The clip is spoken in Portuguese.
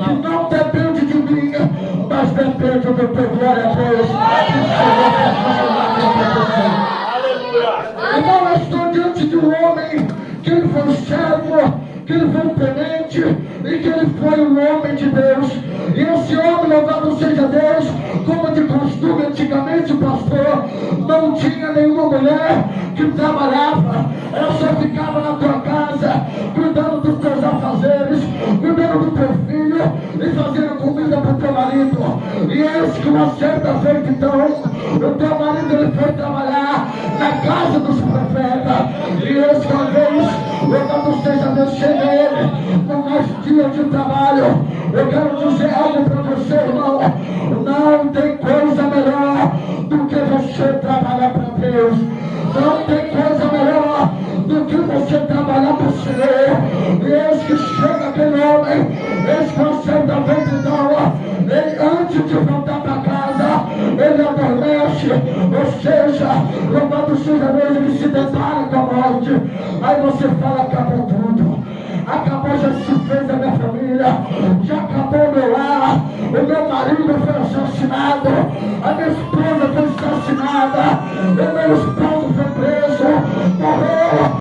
que não depende de mim, mas depende do teu glória a Deus. Então eu estou diante de um homem que ele foi servo, que ele foi tenente e que ele foi um homem de Deus. E esse homem, louvado seja Deus, como de costume antigamente, pastor, não tinha nenhuma mulher que trabalhava. Ela só ficava na tua casa, cuidando dos teus afazeres, cuidando do teu filho e fazendo comida para o teu marido. E eis que uma certa feita, então, o teu marido ele foi trabalhar na casa dos profetas. E eis que uma vez, louvado seja Deus, chega ele no nosso dia de trabalho. Eu quero dizer algo para você, irmão. Não tem coisa melhor do que você trabalhar para Deus. Não tem coisa melhor do que você trabalhar para o Senhor. E eis que chega aquele homem, eis que o céu da verdade, ele antes de voltar para casa, ele adormece. Ou seja, louvado seja Deus, ele se depara com a morte. Aí você fala, acabou tudo. Acabou, já se fez a minha família, já acabou o meu lar, o meu marido foi assassinado, a minha esposa